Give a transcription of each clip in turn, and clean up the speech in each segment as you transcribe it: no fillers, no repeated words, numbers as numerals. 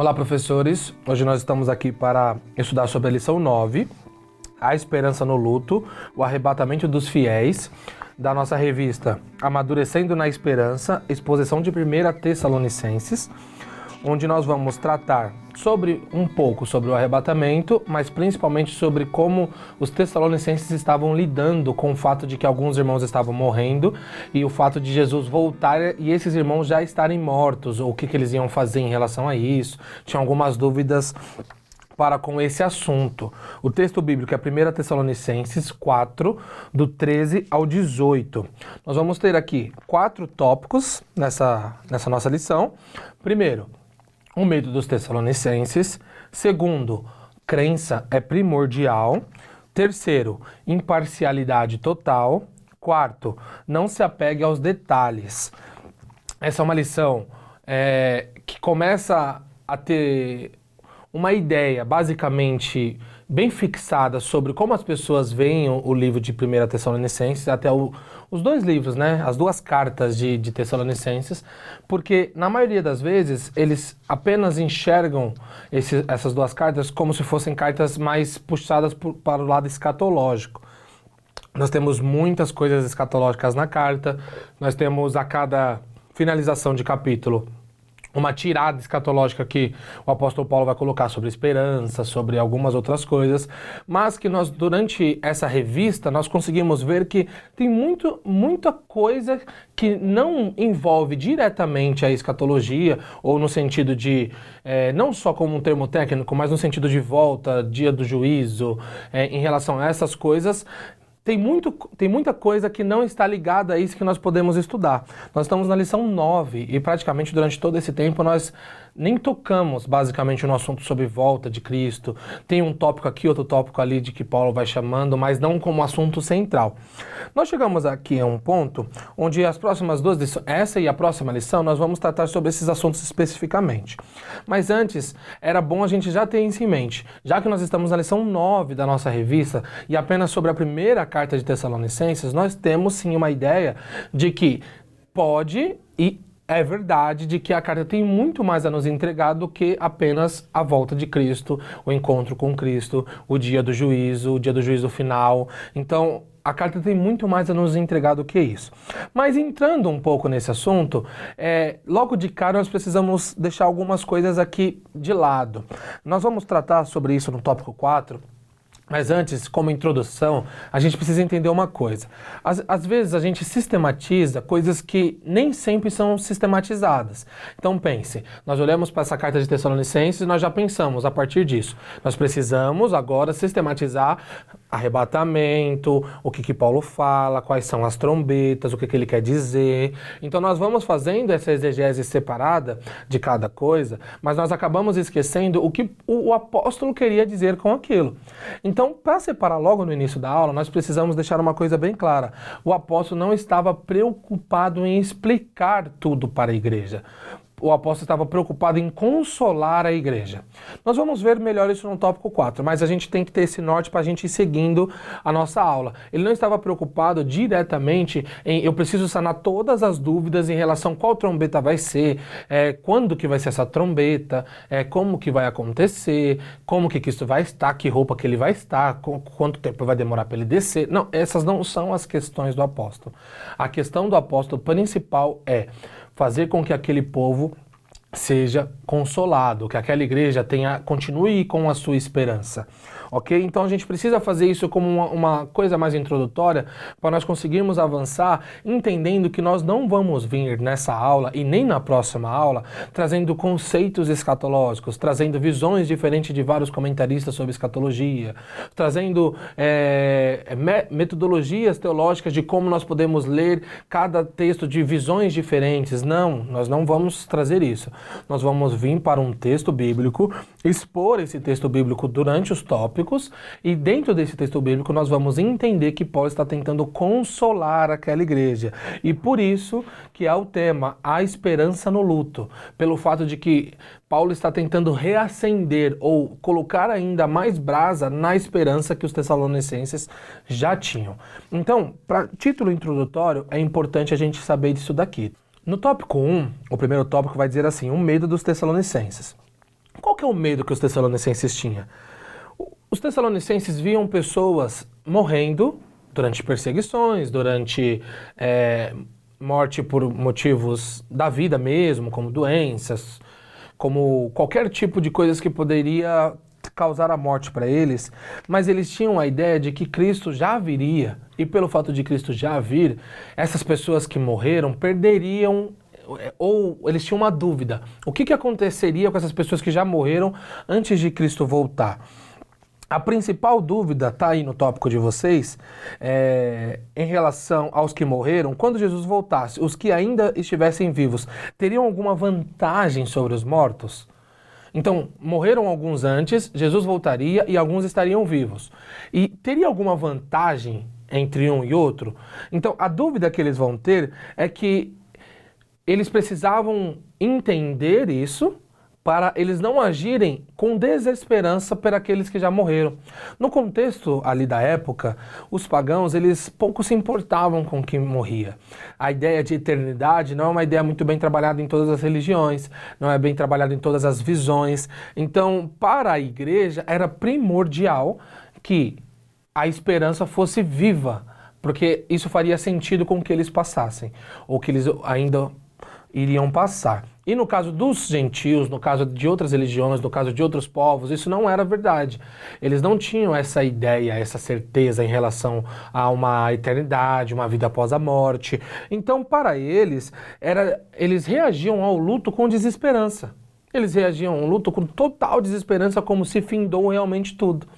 Olá, professores. Hoje nós estamos aqui para estudar sobre a lição 9, a esperança no luto, o arrebatamento dos fiéis, da nossa revista Amadurecendo na Esperança, exposição de 1 Tessalonicenses, onde nós vamos tratar um pouco sobre o arrebatamento, mas principalmente sobre como os tessalonicenses estavam lidando com o fato de que alguns irmãos estavam morrendo e o fato de Jesus voltar e esses irmãos já estarem mortos, ou o que eles iam fazer em relação a isso. Tinham algumas dúvidas para com esse assunto. O texto bíblico é 1 Tessalonicenses 4, do 13 ao 18. Nós vamos ter aqui 4 tópicos nessa nossa lição. Primeiro, o medo dos tessalonicenses. Segundo, crença é primordial. Terceiro, imparcialidade total. Quarto, não se apegue aos detalhes. Essa é uma lição que começa a ter uma ideia basicamente bem fixada sobre como as pessoas veem o livro de 1 Tessalonicenses, até os 2 livros, né? As 2 cartas de Tessalonicenses, porque na maioria das vezes eles apenas enxergam essas 2 cartas como se fossem cartas mais puxadas para o lado escatológico. Nós temos muitas coisas escatológicas na carta, nós temos a cada finalização de capítulo uma tirada escatológica que o apóstolo Paulo vai colocar sobre esperança, sobre algumas outras coisas, mas que nós, durante essa revista, nós conseguimos ver que tem muita coisa que não envolve diretamente a escatologia, ou no sentido de, não só como um termo técnico, mas no sentido de volta, dia do juízo, em relação a essas coisas. Tem muita coisa que não está ligada a isso que nós podemos estudar. Nós estamos na lição 9 e praticamente durante todo esse tempo nós nem tocamos basicamente no assunto sobre volta de Cristo. Tem um tópico aqui, outro tópico ali de que Paulo vai chamando, mas não como assunto central. Nós chegamos aqui a um ponto onde as próximas 2 lições, essa e a próxima lição, nós vamos tratar sobre esses assuntos especificamente. Mas antes, era bom a gente já ter isso em mente. Já que nós estamos na lição 9 da nossa revista e apenas sobre a primeira carta de Tessalonicenses, nós temos sim uma ideia de que pode e é verdade de que a carta tem muito mais a nos entregar do que apenas a volta de Cristo, o encontro com Cristo, o dia do juízo final. Então, a carta tem muito mais a nos entregar do que isso. Mas entrando um pouco nesse assunto, logo de cara nós precisamos deixar algumas coisas aqui de lado. Nós vamos tratar sobre isso no tópico 4, mas antes, como introdução, a gente precisa entender uma coisa. Às vezes a gente sistematiza coisas que nem sempre são sistematizadas. Então pense, nós olhamos para essa carta de Tessalonicenses e nós já pensamos a partir disso. Nós precisamos agora sistematizar arrebatamento, o que Paulo fala, quais são as trombetas, o que ele quer dizer. Então nós vamos fazendo essa exegese separada de cada coisa, mas nós acabamos esquecendo o que o apóstolo queria dizer com aquilo. Então, para separar logo no início da aula, nós precisamos deixar uma coisa bem clara. O apóstolo não estava preocupado em explicar tudo para a igreja. O apóstolo estava preocupado em consolar a igreja. Nós vamos ver melhor isso no tópico 4, mas a gente tem que ter esse norte para a gente ir seguindo a nossa aula. Ele não estava preocupado diretamente em eu preciso sanar todas as dúvidas em relação a qual trombeta vai ser, quando que vai ser essa trombeta, como que vai acontecer, como que Cristo vai estar, que roupa que ele vai estar, quanto tempo vai demorar para ele descer. Não, essas não são as questões do apóstolo. A questão do apóstolo principal é fazer com que aquele povo seja consolado, que aquela igreja continue com a sua esperança. Ok? Então a gente precisa fazer isso como uma coisa mais introdutória para nós conseguirmos avançar, entendendo que nós não vamos vir nessa aula e nem na próxima aula trazendo conceitos escatológicos, trazendo visões diferentes de vários comentaristas sobre escatologia, trazendo metodologias teológicas de como nós podemos ler cada texto de visões diferentes. Não, nós não vamos trazer isso. Nós vamos vir para um texto bíblico, expor esse texto bíblico durante os tópicos, e dentro desse texto bíblico nós vamos entender que Paulo está tentando consolar aquela igreja. E por isso que é o tema, a esperança no luto. Pelo fato de que Paulo está tentando reacender ou colocar ainda mais brasa na esperança que os tessalonicenses já tinham. Então, para título introdutório, é importante a gente saber disso daqui. No tópico 1, o primeiro tópico vai dizer assim, o medo dos tessalonicenses. Qual que é o medo que os tessalonicenses tinham? Os tessalonicenses viam pessoas morrendo durante perseguições, durante morte por motivos da vida mesmo, como doenças, como qualquer tipo de coisas que poderia causar a morte para eles, mas eles tinham a ideia de que Cristo já viria, e pelo fato de Cristo já vir, essas pessoas que morreram perderiam, ou eles tinham uma dúvida, o que aconteceria com essas pessoas que já morreram antes de Cristo voltar? A principal dúvida está aí no tópico de vocês, em relação aos que morreram, quando Jesus voltasse, os que ainda estivessem vivos, teriam alguma vantagem sobre os mortos? Então, morreram alguns antes, Jesus voltaria e alguns estariam vivos. E teria alguma vantagem entre um e outro? Então, a dúvida que eles vão ter é que eles precisavam entender isso para eles não agirem com desesperança por aqueles que já morreram. No contexto ali da época, os pagãos, eles pouco se importavam com quem morria. A ideia de eternidade não é uma ideia muito bem trabalhada em todas as religiões, não é bem trabalhada em todas as visões. Então, para a igreja, era primordial que a esperança fosse viva, porque isso faria sentido com que eles passassem, ou que eles ainda iriam passar. E no caso dos gentios, no caso de outras religiões, no caso de outros povos, isso não era verdade. Eles não tinham essa ideia, essa certeza em relação a uma eternidade, uma vida após a morte. Então, para eles, eles reagiam ao luto com desesperança. Eles reagiam ao luto com total desesperança, como se findou realmente tudo.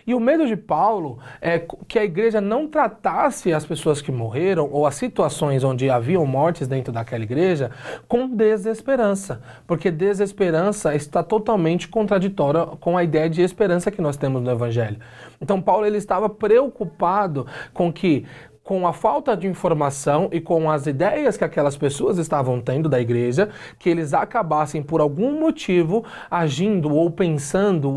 E o medo de Paulo é que a igreja não tratasse as pessoas que morreram ou as situações onde haviam mortes dentro daquela igreja com desesperança, porque desesperança está totalmente contraditória com a ideia de esperança que nós temos no Evangelho. Então Paulo ele estava preocupado com a falta de informação e com as ideias que aquelas pessoas estavam tendo da igreja, que eles acabassem por algum motivo agindo ou pensando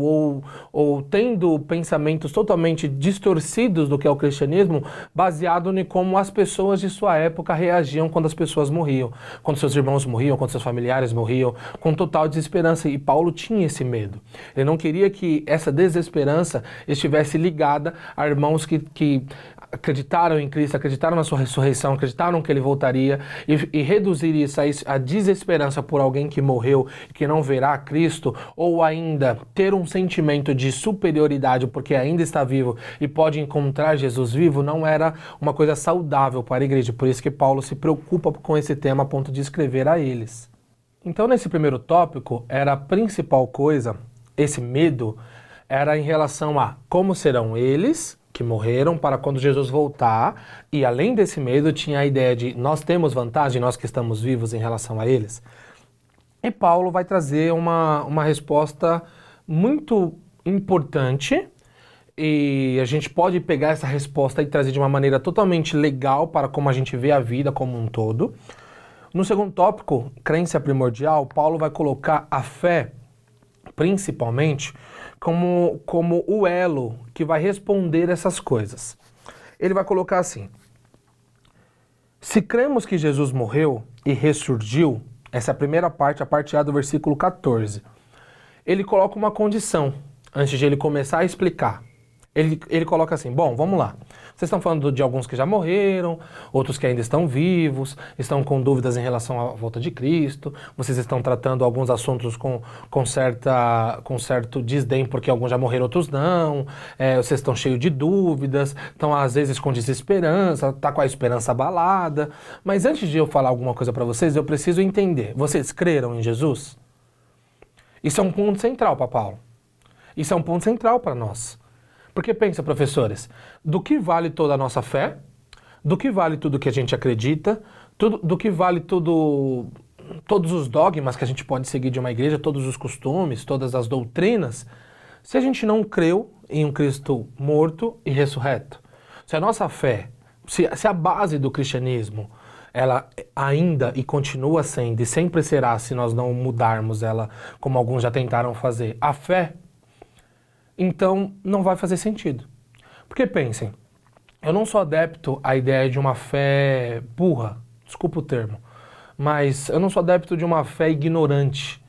ou tendo pensamentos totalmente distorcidos do que é o cristianismo, baseado em como as pessoas de sua época reagiam quando as pessoas morriam, quando seus irmãos morriam, quando seus familiares morriam, com total desesperança. E Paulo tinha esse medo. Ele não queria que essa desesperança estivesse ligada a irmãos que acreditaram em Cristo, acreditaram na sua ressurreição, acreditaram que ele voltaria e reduzir isso a desesperança por alguém que morreu e que não verá Cristo, ou ainda ter um sentimento de superioridade porque ainda está vivo e pode encontrar Jesus vivo, não era uma coisa saudável para a igreja. Por isso que Paulo se preocupa com esse tema a ponto de escrever a eles. Então, nesse primeiro tópico, era a principal coisa, esse medo, era em relação a como serão eles que morreram para quando Jesus voltar, e além desse medo tinha a ideia de nós temos vantagem, nós que estamos vivos em relação a eles. E Paulo vai trazer uma resposta muito importante, e a gente pode pegar essa resposta e trazer de uma maneira totalmente legal para como a gente vê a vida como um todo. No segundo tópico, crença primordial, Paulo vai colocar a fé, principalmente, como o elo que vai responder essas coisas. Ele vai colocar assim: se cremos que Jesus morreu e ressurgiu, essa é a primeira parte, a parte A do versículo 14. Ele coloca uma condição, antes de ele começar a explicar. Ele coloca assim, bom, vamos lá. Vocês estão falando de alguns que já morreram, outros que ainda estão vivos, estão com dúvidas em relação à volta de Cristo, vocês estão tratando alguns assuntos com certo desdém, porque alguns já morreram, outros não, vocês estão cheios de dúvidas, estão às vezes com desesperança, tá com a esperança abalada. Mas antes de eu falar alguma coisa para vocês, eu preciso entender, vocês creram em Jesus? Isso é um ponto central para Paulo. Isso é um ponto central para nós. Porque pensa, professores, do que vale toda a nossa fé? Do que vale tudo que a gente acredita? Do que vale todos os dogmas que a gente pode seguir de uma igreja, todos os costumes, todas as doutrinas, se a gente não creu em um Cristo morto e ressurreto? Se a nossa fé, se a base do cristianismo, ela ainda e continua sendo, e sempre será se nós não mudarmos ela, como alguns já tentaram fazer, a fé, então não vai fazer sentido. Porque pensem, eu não sou adepto à ideia de uma fé burra, desculpa o termo, mas eu não sou adepto de uma fé ignorante,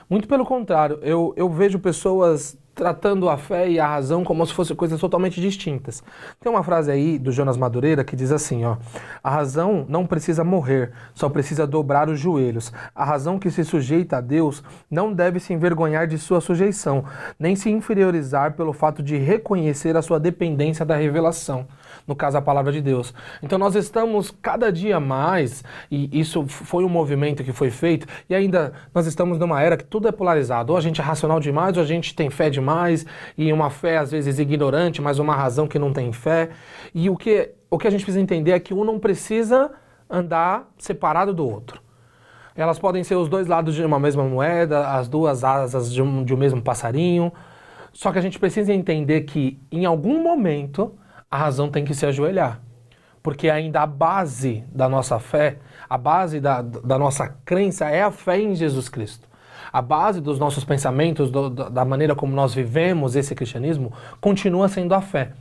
Muito pelo contrário, eu vejo pessoas tratando a fé e a razão como se fossem coisas totalmente distintas. Tem uma frase aí do Jonas Madureira que diz assim, ó: a razão não precisa morrer, só precisa dobrar os joelhos. A razão que se sujeita a Deus não deve se envergonhar de sua sujeição, nem se inferiorizar pelo fato de reconhecer a sua dependência da revelação, no caso a palavra de Deus. Então nós estamos cada dia mais, e isso foi um movimento que foi feito, e ainda nós estamos numa era que tudo é polarizado, ou a gente é racional demais, ou a gente tem fé demais, e uma fé às vezes ignorante, mas uma razão que não tem fé. E o que a gente precisa entender é que um não precisa andar separado do outro. Elas podem ser os dois lados de uma mesma moeda, as duas asas de um mesmo passarinho, só que a gente precisa entender que em algum momento a razão tem que se ajoelhar. Porque ainda a base da nossa fé, a base da nossa crença é a fé em Jesus Cristo. A base dos nossos pensamentos, da maneira como nós vivemos esse cristianismo, continua sendo a fé.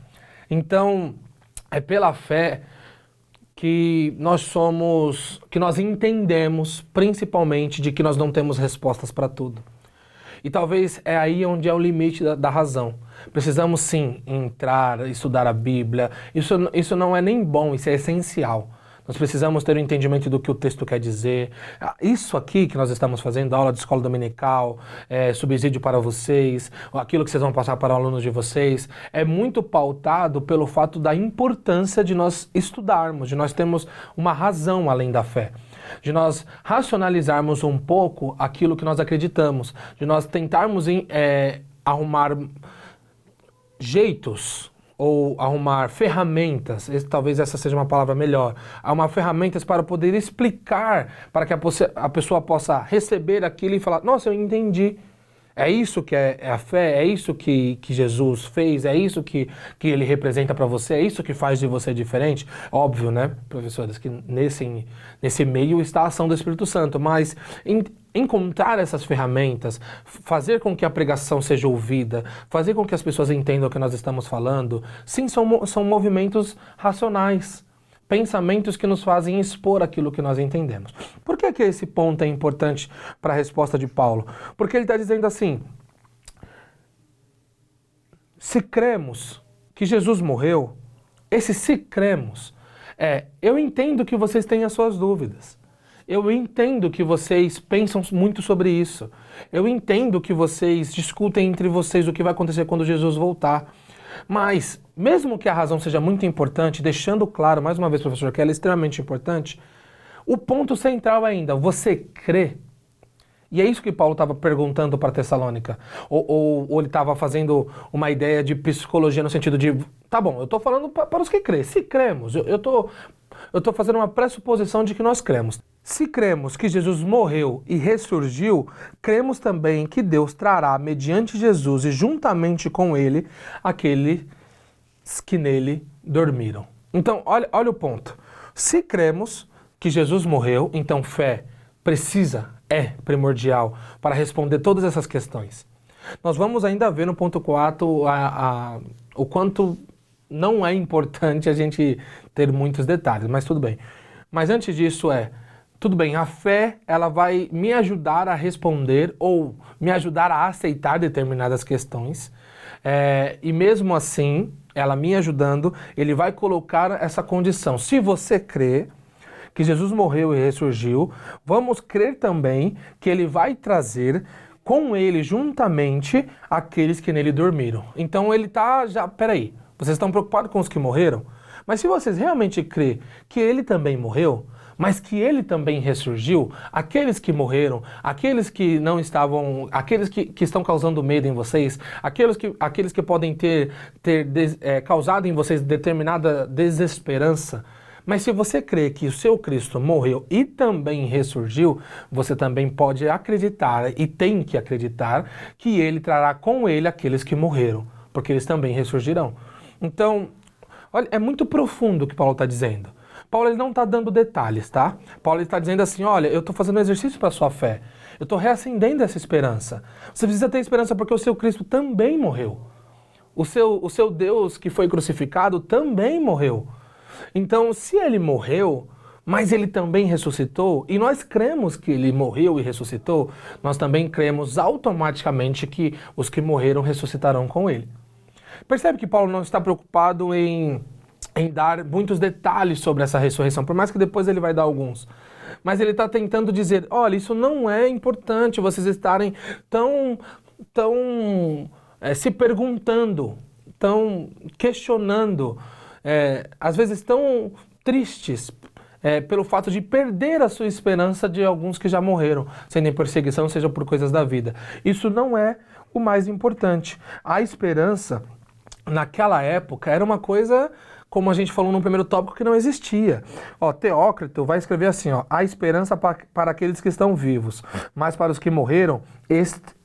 Então, é pela fé que nós entendemos, principalmente, de que nós não temos respostas para tudo. E talvez é aí onde é o limite da razão. Precisamos sim entrar, estudar a Bíblia. Isso não é nem bom, isso é essencial. Nós precisamos ter o entendimento do que o texto quer dizer. Isso aqui que nós estamos fazendo, aula de escola dominical, subsídio para vocês, aquilo que vocês vão passar para alunos de vocês, é muito pautado pelo fato da importância de nós estudarmos, de nós termos uma razão além da fé, de nós racionalizarmos um pouco aquilo que nós acreditamos, de nós tentarmos arrumar jeitos ou arrumar ferramentas, talvez essa seja uma palavra melhor, arrumar ferramentas para poder explicar, para que a pessoa possa receber aquilo e falar, nossa, eu entendi. É isso que é a fé, é isso que Jesus fez, é isso que ele representa para você, é isso que faz de você diferente. Óbvio, né, professores, que nesse meio está a ação do Espírito Santo, mas encontrar essas ferramentas, fazer com que a pregação seja ouvida, fazer com que as pessoas entendam o que nós estamos falando, sim, são movimentos racionais. Pensamentos que nos fazem expor aquilo que nós entendemos. Por que esse ponto é importante para a resposta de Paulo? Porque ele está dizendo assim, se cremos que Jesus morreu, esse se cremos, eu entendo que vocês têm as suas dúvidas. Eu entendo que vocês pensam muito sobre isso. Eu entendo que vocês discutem entre vocês o que vai acontecer quando Jesus voltar. Mas, mesmo que a razão seja muito importante, deixando claro, mais uma vez, professor, que ela é extremamente importante, o ponto central ainda, você crê? E é isso que Paulo estava perguntando para Tessalônica. Ou ele estava fazendo uma ideia de psicologia no sentido de, tá bom, eu estou falando para os que crê. Se cremos, eu estou fazendo uma pressuposição de que nós cremos. Se cremos que Jesus morreu e ressurgiu, cremos também que Deus trará, mediante Jesus e juntamente com ele, aqueles que nele dormiram. Então, olha o ponto. Se cremos que Jesus morreu, então fé é primordial para responder todas essas questões. Nós vamos ainda ver no ponto 4 o quanto não é importante a gente ter muitos detalhes, mas tudo bem. Mas antes disso tudo bem, a fé ela vai me ajudar a responder ou me ajudar a aceitar determinadas questões. E mesmo assim, ela me ajudando, ele vai colocar essa condição. Se você crê que Jesus morreu e ressurgiu, vamos crer também que ele vai trazer com ele juntamente aqueles que nele dormiram. Então ele está peraí, vocês estão preocupados com os que morreram? Mas se vocês realmente crê que ele também morreu, mas que ele também ressurgiu, aqueles que morreram, aqueles que não estavam, aqueles que estão causando medo em vocês, aqueles que podem ter causado em vocês determinada desesperança, mas se você crê que o seu Cristo morreu e também ressurgiu, você também pode acreditar e tem que acreditar que ele trará com ele aqueles que morreram, porque eles também ressurgirão. Então, olha, é muito profundo o que Paulo está dizendo. Paulo ele não está dando detalhes, tá? Paulo está dizendo assim, olha, eu estou fazendo um exercício para a sua fé. Eu estou reacendendo essa esperança. Você precisa ter esperança porque o seu Cristo também morreu. O seu Deus que foi crucificado também morreu. Então, se ele morreu, mas ele também ressuscitou, e nós cremos que ele morreu e ressuscitou, nós também cremos automaticamente que os que morreram ressuscitarão com ele. Percebe que Paulo não está preocupado em dar muitos detalhes sobre essa ressurreição, por mais que depois ele vai dar alguns. Mas ele está tentando dizer, olha, isso não é importante vocês estarem tão se perguntando, tão questionando, às vezes tão tristes pelo fato de perder a sua esperança de alguns que já morreram, sendo em perseguição, seja por coisas da vida. Isso não é o mais importante. A esperança, naquela época, era uma coisa, como a gente falou no primeiro tópico, que não existia. Teócrito vai escrever assim, a esperança para aqueles que estão vivos, mas para os que morreram,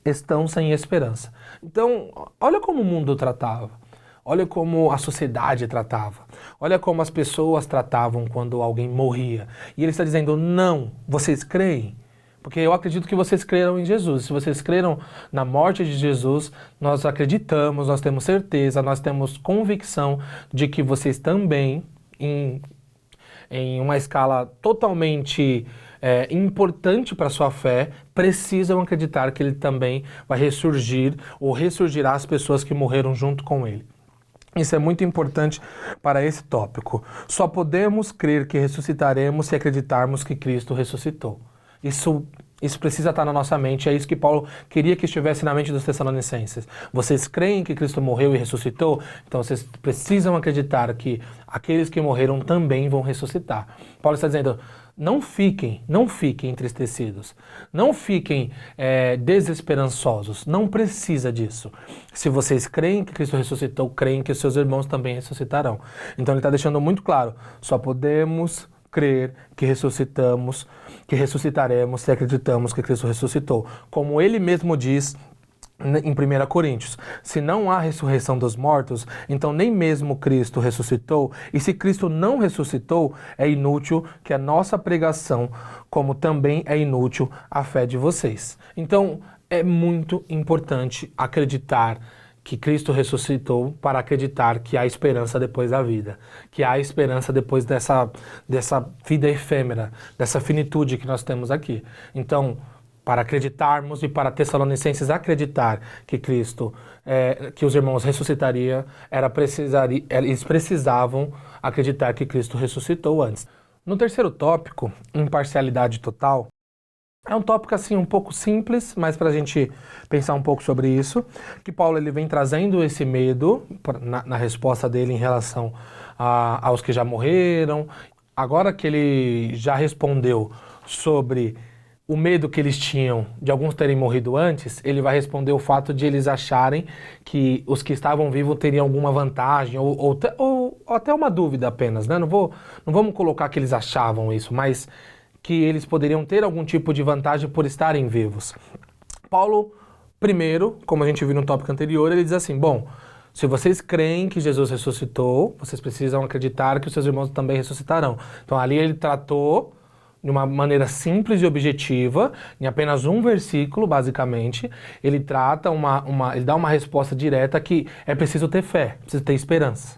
estão sem esperança. Então, olha como o mundo tratava. Olha como a sociedade tratava. Olha como as pessoas tratavam quando alguém morria. E ele está dizendo, não, vocês creem? Porque eu acredito que vocês creram em Jesus. Se vocês creram na morte de Jesus, nós acreditamos, nós temos certeza, nós temos convicção de que vocês também, em uma escala totalmente importante para a sua fé, precisam acreditar que ele também vai ressurgir ou ressurgirá as pessoas que morreram junto com ele. Isso é muito importante para esse tópico. Só podemos crer que ressuscitaremos se acreditarmos que Cristo ressuscitou. Isso precisa estar na nossa mente, é isso que Paulo queria que estivesse na mente dos Tessalonicenses. Vocês creem que Cristo morreu e ressuscitou? Então vocês precisam acreditar que aqueles que morreram também vão ressuscitar. Paulo está dizendo, não fiquem entristecidos, não fiquem desesperançosos, não precisa disso. Se vocês creem que Cristo ressuscitou, creem que os seus irmãos também ressuscitarão. Então ele está deixando muito claro, só podemos crer que ressuscitaremos se acreditamos que Cristo ressuscitou. Como ele mesmo diz em 1 Coríntios, se não há ressurreição dos mortos, então nem mesmo Cristo ressuscitou, e se Cristo não ressuscitou, é inútil que a nossa pregação, como também é inútil a fé de vocês. Então, é muito importante acreditar que Cristo ressuscitou para acreditar que há esperança depois da vida, que há esperança depois dessa vida efêmera, dessa finitude que nós temos aqui. Então, para acreditarmos e para Tessalonicenses acreditar que Cristo, que os irmãos ressuscitariam, eles precisavam acreditar que Cristo ressuscitou antes. No terceiro tópico, imparcialidade total, é um tópico assim um pouco simples, mas para a gente pensar um pouco sobre isso, que Paulo ele vem trazendo esse medo na resposta dele em relação aos que já morreram. Agora que ele já respondeu sobre o medo que eles tinham de alguns terem morrido antes, ele vai responder o fato de eles acharem que os que estavam vivos teriam alguma vantagem, ou até uma dúvida apenas, né? Não vamos colocar que eles achavam isso, mas que eles poderiam ter algum tipo de vantagem por estarem vivos. Paulo, primeiro, como a gente viu no tópico anterior, ele diz assim, bom, se vocês creem que Jesus ressuscitou, vocês precisam acreditar que os seus irmãos também ressuscitarão. Então ali ele tratou de uma maneira simples e objetiva, em apenas um versículo, basicamente, ele trata ele dá uma resposta direta que é preciso ter fé, preciso ter esperança.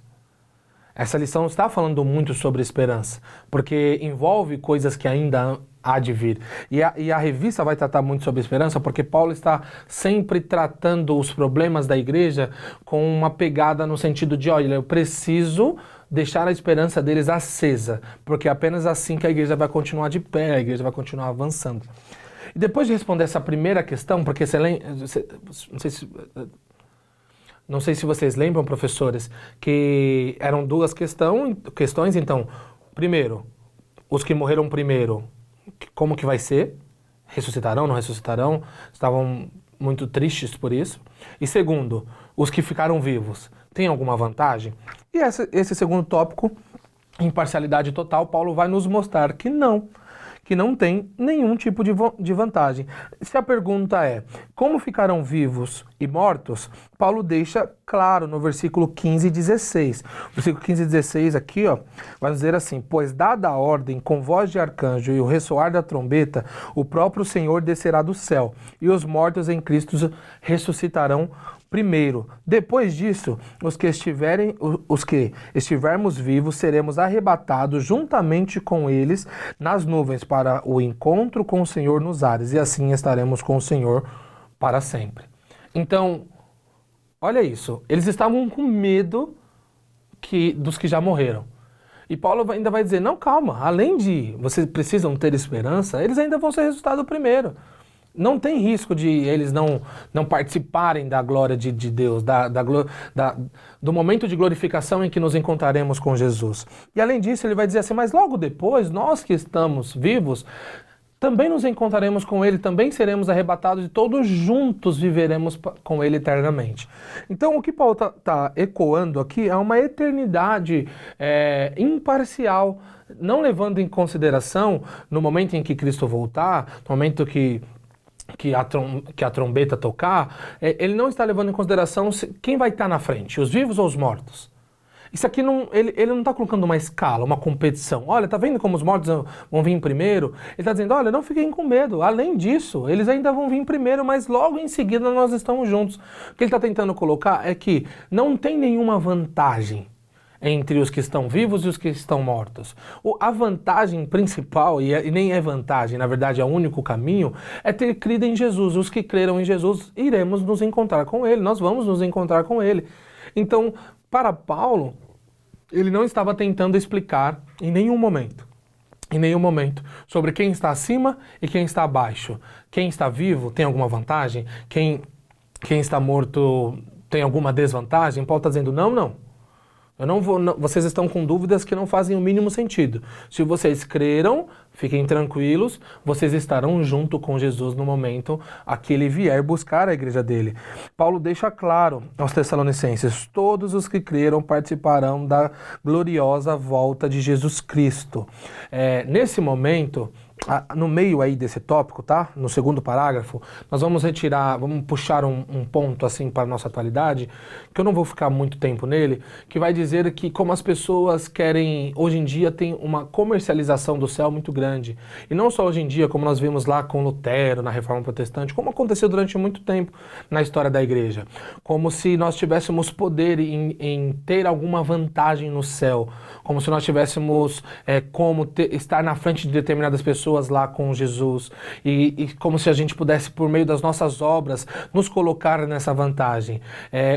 Essa lição está falando muito sobre esperança, porque envolve coisas que ainda há de vir. E a revista vai tratar muito sobre esperança, porque Paulo está sempre tratando os problemas da igreja com uma pegada no sentido de, olha, eu preciso deixar a esperança deles acesa, porque é apenas assim que a igreja vai continuar de pé, a igreja vai continuar avançando. E depois de responder essa primeira questão, porque não sei se vocês lembram, professores, que eram duas questões, então, primeiro, os que morreram primeiro, como que vai ser? Ressuscitarão, não ressuscitarão? Estavam muito tristes por isso. E segundo, os que ficaram vivos, têm alguma vantagem? E esse segundo tópico, imparcialidade total, Paulo vai nos mostrar que não tem nenhum tipo de vantagem. Se a pergunta é, como ficarão vivos e mortos? Paulo deixa claro no versículo 15 e 16. O versículo 15 e 16 aqui, ó, vai dizer assim: pois dada a ordem com voz de arcanjo e o ressoar da trombeta, o próprio Senhor descerá do céu, e os mortos em Cristo ressuscitarão primeiro. Depois disso, os que estivermos vivos seremos arrebatados juntamente com eles nas nuvens para o encontro com o Senhor nos ares, e assim estaremos com o Senhor para sempre. Então, olha isso, eles estavam com medo dos que já morreram. E Paulo ainda vai dizer, não, calma, além de vocês precisam ter esperança, eles ainda vão ser ressuscitados primeiro. Não tem risco de eles não participarem da glória de Deus, do momento de glorificação em que nos encontraremos com Jesus. E além disso, ele vai dizer assim, mas logo depois, nós que estamos vivos, também nos encontraremos com ele, também seremos arrebatados e todos juntos viveremos com ele eternamente. Então, o que Paulo está ecoando aqui é uma eternidade imparcial, não levando em consideração, no momento em que Cristo voltar, no momento que a trombeta tocar, ele não está levando em consideração quem vai estar na frente, os vivos ou os mortos. Isso aqui ele não está colocando uma escala, uma competição. Olha, tá vendo como os mortos vão vir primeiro? Ele está dizendo, olha, não fiquem com medo. Além disso, eles ainda vão vir primeiro, mas logo em seguida nós estamos juntos. O que ele está tentando colocar é que não tem nenhuma vantagem entre os que estão vivos e os que estão mortos. A vantagem principal, e nem é vantagem, na verdade é o único caminho, é ter crido em Jesus. Os que creram em Jesus, iremos nos encontrar com Ele, nós vamos nos encontrar com Ele. Então, para Paulo, ele não estava tentando explicar em nenhum momento, sobre quem está acima e quem está abaixo. Quem está vivo tem alguma vantagem, quem está morto tem alguma desvantagem. Paulo está dizendo, não. Vocês estão com dúvidas que não fazem o mínimo sentido. Se vocês creram, fiquem tranquilos, vocês estarão junto com Jesus no momento a que ele vier buscar a igreja dele. Paulo deixa claro aos Tessalonicenses, todos os que creram participarão da gloriosa volta de Jesus Cristo. Nesse momento, no meio aí desse tópico, tá? No segundo parágrafo, nós vamos puxar um ponto assim para a nossa atualidade, que eu não vou ficar muito tempo nele, que vai dizer que como as pessoas querem, hoje em dia tem uma comercialização do céu muito grande. E não só hoje em dia, como nós vimos lá com Lutero, na Reforma Protestante, como aconteceu durante muito tempo na história da igreja. Como se nós tivéssemos poder em ter alguma vantagem no céu, como se nós tivéssemos estar na frente de determinadas pessoas lá com Jesus e como se a gente pudesse, por meio das nossas obras, nos colocar nessa vantagem.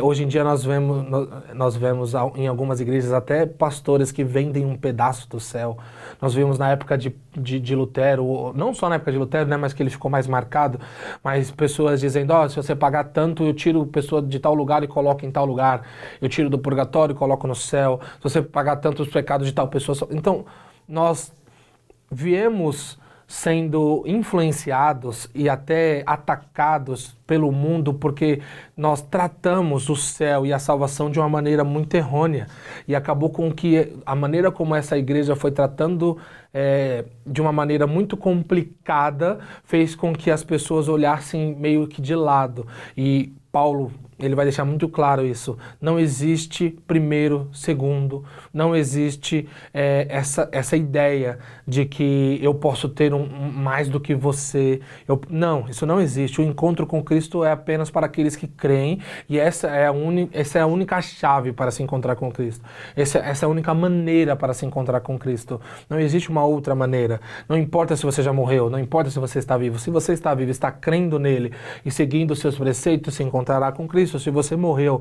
Hoje em dia nós vemos em algumas igrejas até pastores que vendem um pedaço do céu. Nós vimos na época de Lutero, não só na época de Lutero, né, mas que ele ficou mais marcado, mas pessoas dizendo, se você pagar tanto, eu tiro pessoa de tal lugar e coloco em tal lugar, eu tiro do purgatório e coloco no céu, se você pagar tanto os pecados de tal pessoa... Então, nós viemos sendo influenciados e até atacados pelo mundo porque nós tratamos o céu e a salvação de uma maneira muito errônea e acabou com que a maneira como essa igreja foi tratando de uma maneira muito complicada fez com que as pessoas olhassem meio que de lado. E Paulo, ele vai deixar muito claro isso. Não existe primeiro, segundo, não existe essa ideia de que eu posso ter mais do que você. Não, isso não existe. O encontro com Cristo é apenas para aqueles que creem e essa é a única chave para se encontrar com Cristo. Essa é a única maneira para se encontrar com Cristo. Não existe uma outra maneira. Não importa se você já morreu, não importa se você está vivo. Se você está vivo, está crendo nele e seguindo os seus preceitos, se encontrará com Cristo. Se você morreu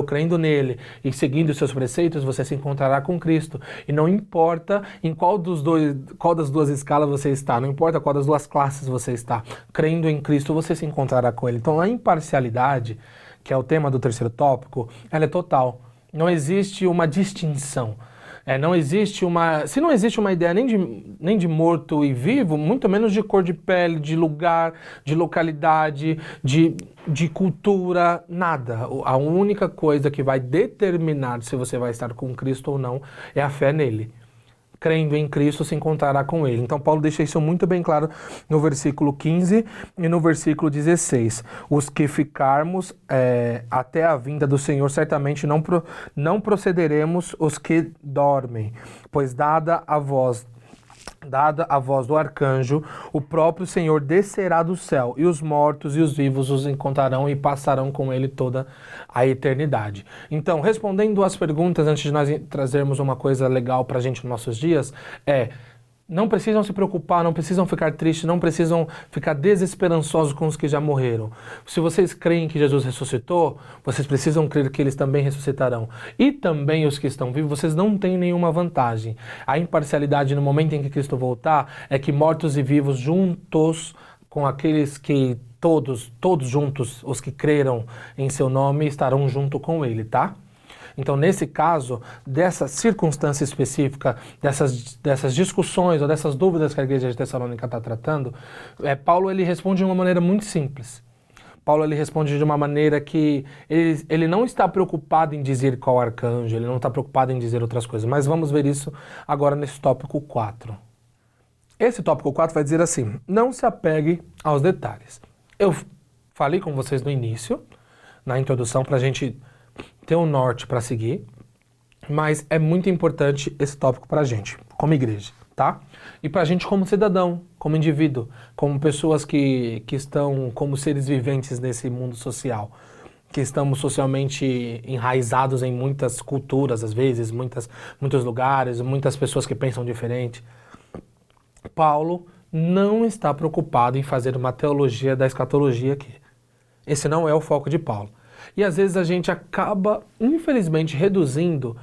crendo nele e seguindo os seus preceitos, você se encontrará com Cristo. E não importa em qual das duas escalas você está, não importa qual das duas classes você está, crendo em Cristo, você se encontrará com ele. Então a imparcialidade, que é o tema do terceiro tópico, ela é total. Não existe uma distinção. Se não existe uma ideia nem de morto e vivo, muito menos de cor de pele, de lugar, de localidade, de cultura, nada. A única coisa que vai determinar se você vai estar com Cristo ou não é a fé nele. crendo em Cristo, se encontrará com ele. Então Paulo deixa isso muito bem claro no versículo 15 e no versículo 16. Os que ficarmos até a vinda do Senhor, certamente não procederemos os que dormem, pois dada a voz do arcanjo, o próprio Senhor descerá do céu, e os mortos e os vivos os encontrarão e passarão com ele toda a eternidade. Então, respondendo às perguntas, antes de nós trazermos uma coisa legal pra gente nos nossos dias, não precisam se preocupar, não precisam ficar tristes, não precisam ficar desesperançosos com os que já morreram. Se vocês creem que Jesus ressuscitou, vocês precisam crer que eles também ressuscitarão. E também os que estão vivos, vocês não têm nenhuma vantagem. A imparcialidade no momento em que Cristo voltar é que mortos e vivos juntos com aqueles que todos juntos, os que creram em seu nome, estarão junto com ele, tá? Então, nesse caso, dessa circunstância específica, dessas discussões ou dessas dúvidas que a igreja de Tessalônica está tratando, Paulo ele responde de uma maneira muito simples. Paulo ele responde de uma maneira que ele não está preocupado em dizer qual arcanjo, ele não está preocupado em dizer outras coisas, mas vamos ver isso agora nesse tópico 4. Esse tópico 4 vai dizer assim: não se apegue aos detalhes. Eu falei com vocês no início, na introdução, para a gente ter um norte para seguir, mas é muito importante esse tópico para a gente, como igreja, tá? E para a gente como cidadão, como indivíduo, como pessoas que estão como seres viventes nesse mundo social, que estamos socialmente enraizados em muitas culturas, às vezes, muitos lugares, muitas pessoas que pensam diferente. Paulo não está preocupado em fazer uma teologia da escatologia aqui. Esse não é o foco de Paulo. E às vezes a gente acaba, infelizmente, reduzindo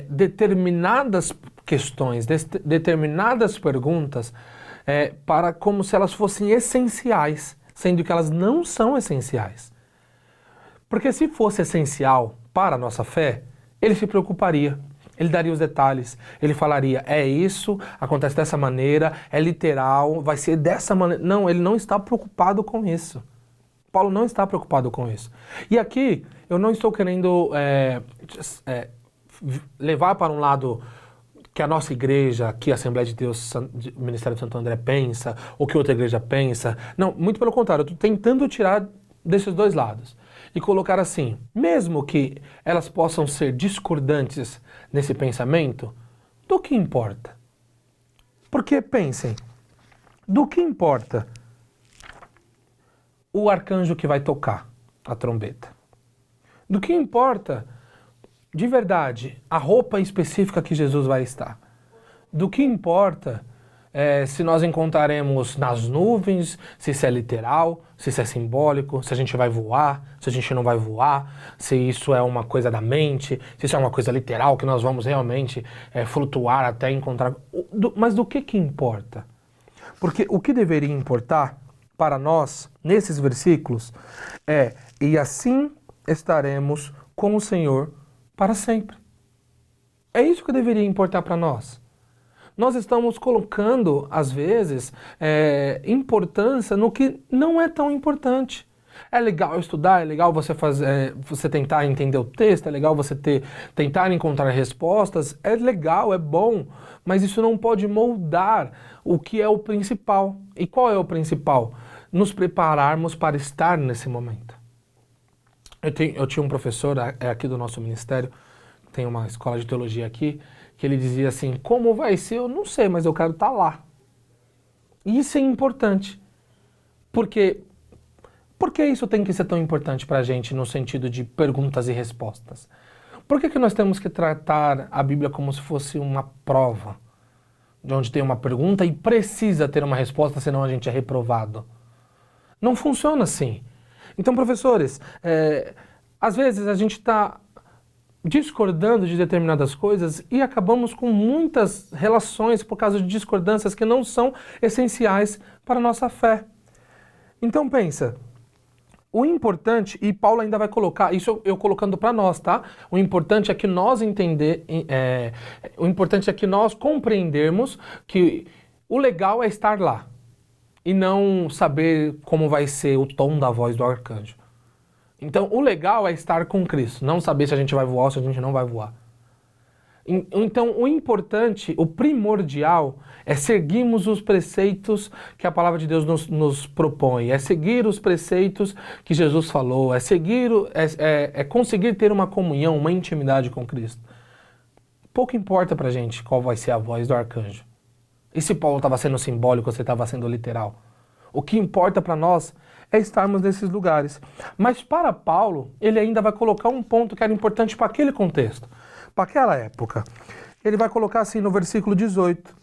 determinadas questões, determinadas perguntas para como se elas fossem essenciais, sendo que elas não são essenciais. Porque se fosse essencial para a nossa fé, ele se preocuparia, ele daria os detalhes, ele falaria, é isso, acontece dessa maneira, é literal, vai ser dessa maneira. Não, ele não está preocupado com isso. Paulo não está preocupado com isso. E aqui, eu não estou querendo levar para um lado que a nossa igreja, aqui a Assembleia de Deus, o Ministério de Santo André pensa, ou que outra igreja pensa. Não, muito pelo contrário, eu estou tentando tirar desses dois lados. E colocar assim, mesmo que elas possam ser discordantes nesse pensamento, do que importa? Porque pensem, do que importa o arcanjo que vai tocar a trombeta? Do que importa, de verdade, a roupa específica que Jesus vai estar? Do que importa se nós encontraremos nas nuvens, se isso é literal, se isso é simbólico, se a gente vai voar, se a gente não vai voar, se isso é uma coisa da mente, se isso é uma coisa literal, que nós vamos realmente flutuar até encontrar... Mas do que importa? Porque o que deveria importar para nós, nesses versículos, e assim estaremos com o Senhor para sempre. É isso que deveria importar para nós. Nós estamos colocando, às vezes, importância no que não é tão importante. É legal estudar, é legal você tentar entender o texto, é legal você tentar encontrar respostas, é legal, é bom, mas isso não pode moldar o que é o principal. E qual é o principal? Nos prepararmos para estar nesse momento. Eu tinha um professor aqui do nosso ministério, tem uma escola de teologia aqui, que ele dizia assim, como vai ser, eu não sei, mas eu quero estar lá. E isso é importante. Por que isso tem que ser tão importante para a gente no sentido de perguntas e respostas? Por que nós temos que tratar a Bíblia como se fosse uma prova, de onde tem uma pergunta e precisa ter uma resposta, senão a gente é reprovado? Não funciona assim. Então, professores, às vezes a gente está discordando de determinadas coisas e acabamos com muitas relações por causa de discordâncias que não são essenciais para a nossa fé. Então pensa, o importante, e Paulo ainda vai colocar, isso eu colocando para nós, tá? O importante é que nós o importante é que nós compreendermos que o legal é estar lá e não saber como vai ser o tom da voz do arcanjo. Então, o legal é estar com Cristo, não saber se a gente vai voar ou se a gente não vai voar. Então, o importante, o primordial, é seguirmos os preceitos que a palavra de Deus nos propõe, é seguir os preceitos que Jesus falou, é conseguir ter uma comunhão, uma intimidade com Cristo. Pouco importa pra gente qual vai ser a voz do arcanjo. E se Paulo estava sendo simbólico ou se estava sendo literal? O que importa para nós é estarmos nesses lugares. Mas para Paulo, ele ainda vai colocar um ponto que era importante para aquele contexto, para aquela época. Ele vai colocar assim no versículo 18.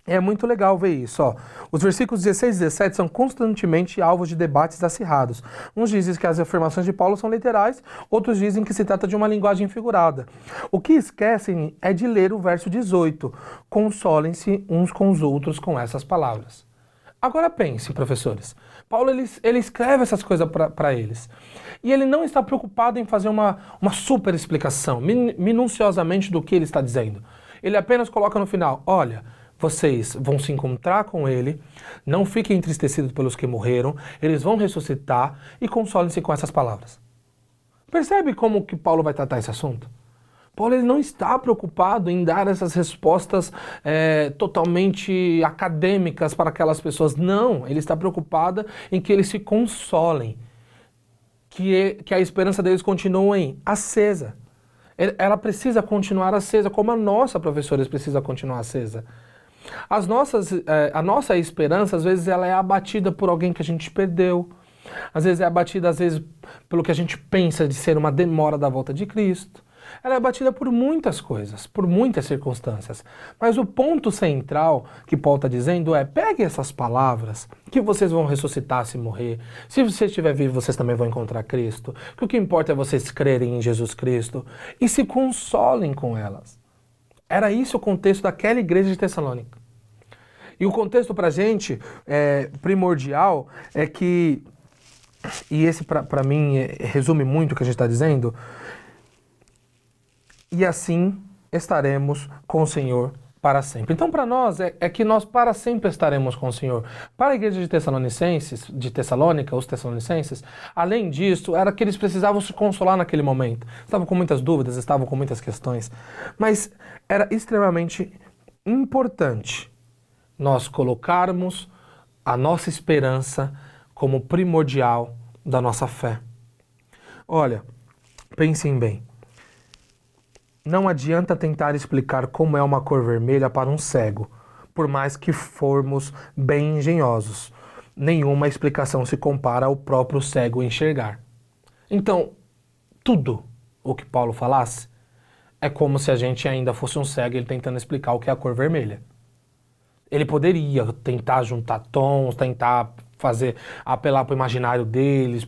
É muito legal ver isso. Ó. Os versículos 16 e 17 são constantemente alvos de debates acirrados. Uns dizem que as afirmações de Paulo são literais, outros dizem que se trata de uma linguagem figurada. O que esquecem é de ler o verso 18. Consolem-se uns com os outros com essas palavras. Agora pense, professores. Paulo ele escreve essas coisas para eles. E ele não está preocupado em fazer uma super explicação, minuciosamente do que ele está dizendo. Ele apenas coloca no final, olha, vocês vão se encontrar com ele, não fiquem entristecidos pelos que morreram, eles vão ressuscitar e consolem-se com essas palavras. Percebe como que Paulo vai tratar esse assunto? Paulo ele não está preocupado em dar essas respostas totalmente acadêmicas para aquelas pessoas. Não, ele está preocupado em que eles se consolem, que a esperança deles continue acesa. Ela precisa continuar acesa, como a nossa, professores, precisa continuar acesa. A nossa esperança, às vezes, ela é abatida por alguém que a gente perdeu. Às vezes é abatida, pelo que a gente pensa de ser uma demora da volta de Cristo. Ela é abatida por muitas coisas, por muitas circunstâncias. Mas o ponto central que Paulo está dizendo é, pegue essas palavras, que vocês vão ressuscitar se morrer. Se você estiver vivo, vocês também vão encontrar Cristo. Que o que importa é vocês crerem em Jesus Cristo e se consolem com elas. Era isso o contexto daquela igreja de Tessalônica. E o contexto para a gente primordial é que, e esse para mim resume muito o que a gente está dizendo, e assim estaremos com o Senhor para sempre. Então para nós é que nós para sempre estaremos com o Senhor. Para a igreja de Tessalônica, os Tessalonicenses, além disso, era que eles precisavam se consolar naquele momento. Estavam com muitas dúvidas, estavam com muitas questões, mas era extremamente importante nós colocarmos a nossa esperança como primordial da nossa fé. Olha, pensem bem. Não adianta tentar explicar como é uma cor vermelha para um cego, por mais que formos bem engenhosos. Nenhuma explicação se compara ao próprio cego enxergar. Então, tudo o que Paulo falasse é como se a gente ainda fosse um cego ele tentando explicar o que é a cor vermelha. Ele poderia tentar juntar tons, tentar apelar para o imaginário deles,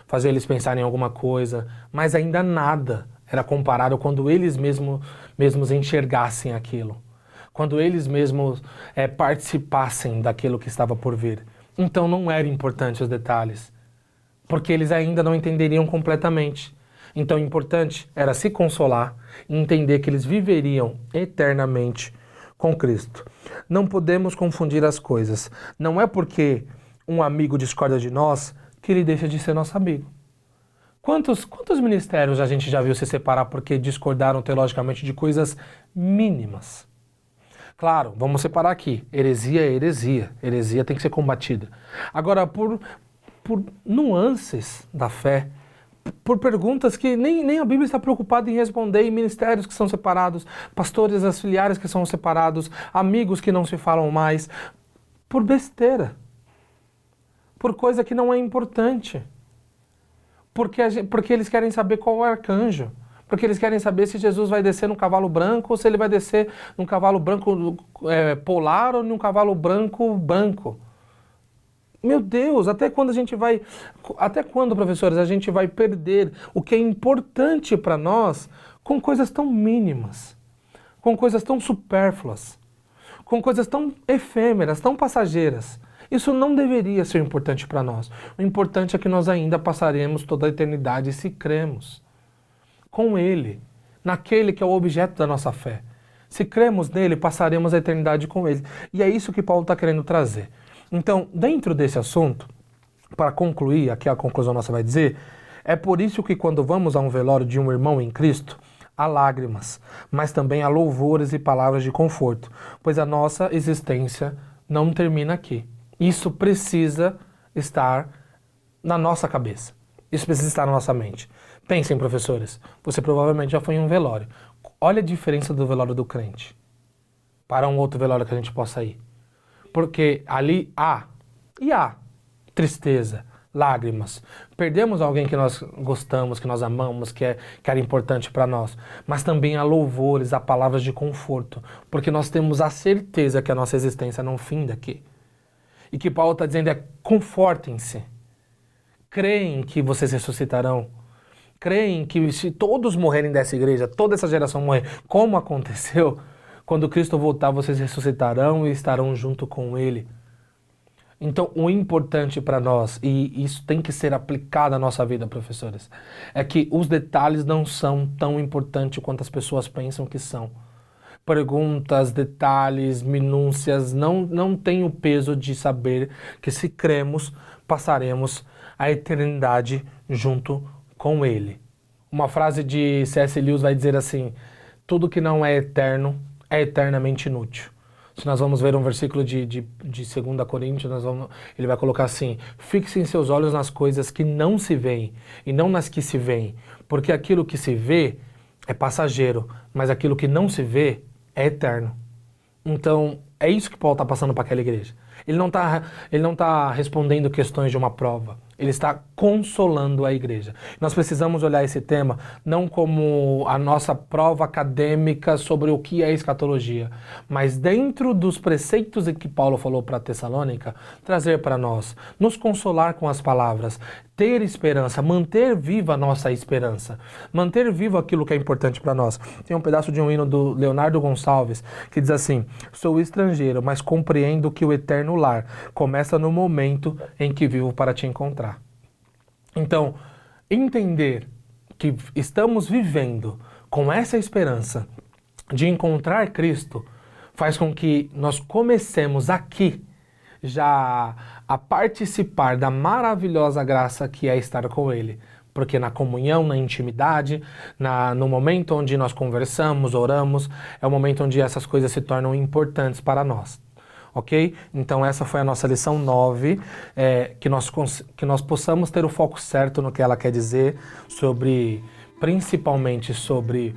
fazer eles pensarem em alguma coisa, mas ainda nada era comparado quando eles mesmos enxergassem aquilo, quando eles mesmos participassem daquilo que estava por vir. Então não eram importantes os detalhes, porque eles ainda não entenderiam completamente. Então o importante era se consolar e entender que eles viveriam eternamente com Cristo. Não podemos confundir as coisas. Não é porque um amigo discorda de nós que ele deixa de ser nosso amigo. Quantos ministérios a gente já viu se separar porque discordaram teologicamente de coisas mínimas? Claro, vamos separar aqui. Heresia é heresia. Heresia tem que ser combatida. Agora, por nuances da fé, por perguntas que nem a Bíblia está preocupada em responder, em ministérios que são separados, pastores auxiliares que são separados, amigos que não se falam mais, por besteira, por coisa que não é importante. Porque eles querem saber qual é o arcanjo. Porque eles querem saber se Jesus vai descer num cavalo branco ou se ele vai descer num cavalo branco polar ou num cavalo branco. Meu Deus, até quando, professores, a gente vai perder o que é importante para nós com coisas tão mínimas, com coisas tão supérfluas, com coisas tão efêmeras, tão passageiras. Isso não deveria ser importante para nós. O importante é que nós ainda passaremos toda a eternidade se cremos com Ele, naquele que é o objeto da nossa fé. Se cremos nele, passaremos a eternidade com Ele. E é isso que Paulo está querendo trazer. Então, dentro desse assunto, para concluir, aqui a conclusão nossa vai dizer, é por isso que quando vamos a um velório de um irmão em Cristo, há lágrimas, mas também há louvores e palavras de conforto, pois a nossa existência não termina aqui. Isso precisa estar na nossa cabeça. Isso precisa estar na nossa mente. Pensem, professores, você provavelmente já foi em um velório. Olha a diferença do velório do crente para um outro velório que a gente possa ir. Porque ali há tristeza, lágrimas. Perdemos alguém que nós gostamos, que nós amamos, que era importante para nós. Mas também há louvores, há palavras de conforto. Porque nós temos a certeza que a nossa existência não finda aqui. E que Paulo está dizendo confortem-se. Creem que vocês ressuscitarão. Creem que se todos morrerem dessa igreja, toda essa geração morrer, como aconteceu, quando Cristo voltar, vocês ressuscitarão e estarão junto com Ele. Então, o importante para nós, e isso tem que ser aplicado à nossa vida, professores, é que os detalhes não são tão importantes quanto as pessoas pensam que são. Perguntas, detalhes, minúcias, não têm o peso de saber que se cremos, passaremos a eternidade junto com Ele. Uma frase de C.S. Lewis vai dizer assim: tudo que não é eterno é eternamente inútil. Se nós vamos ver um versículo de 2 Coríntios, ele vai colocar assim: fixem seus olhos nas coisas que não se veem e não nas que se veem, porque aquilo que se vê é passageiro, mas aquilo que não se vê é eterno. Então, é isso que Paulo está passando para aquela igreja. Ele não tá respondendo questões de uma prova. Ele está consolando a igreja. Nós precisamos olhar esse tema não como a nossa prova acadêmica sobre o que é escatologia, mas dentro dos preceitos que Paulo falou para Tessalônica, trazer para nós, nos consolar com as palavras, ter esperança, manter viva a nossa esperança, manter vivo aquilo que é importante para nós. Tem um pedaço de um hino do Leonardo Gonçalves que diz assim: sou estrangeiro, mas compreendo que o eterno lar começa no momento em que vivo para te encontrar. Então, entender que estamos vivendo com essa esperança de encontrar Cristo faz com que nós comecemos aqui já a participar da maravilhosa graça que é estar com Ele. Porque na comunhão, na intimidade, no momento onde nós conversamos, oramos, é o momento onde essas coisas se tornam importantes para nós. Ok? Então essa foi a nossa lição 9, que nós possamos ter o foco certo no que ela quer dizer, principalmente sobre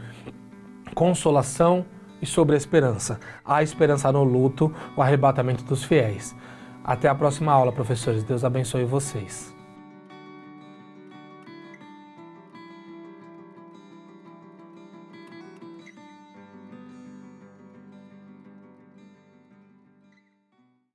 consolação e sobre a esperança. A esperança no luto, o arrebatamento dos fiéis. Até a próxima aula, professores. Deus abençoe vocês.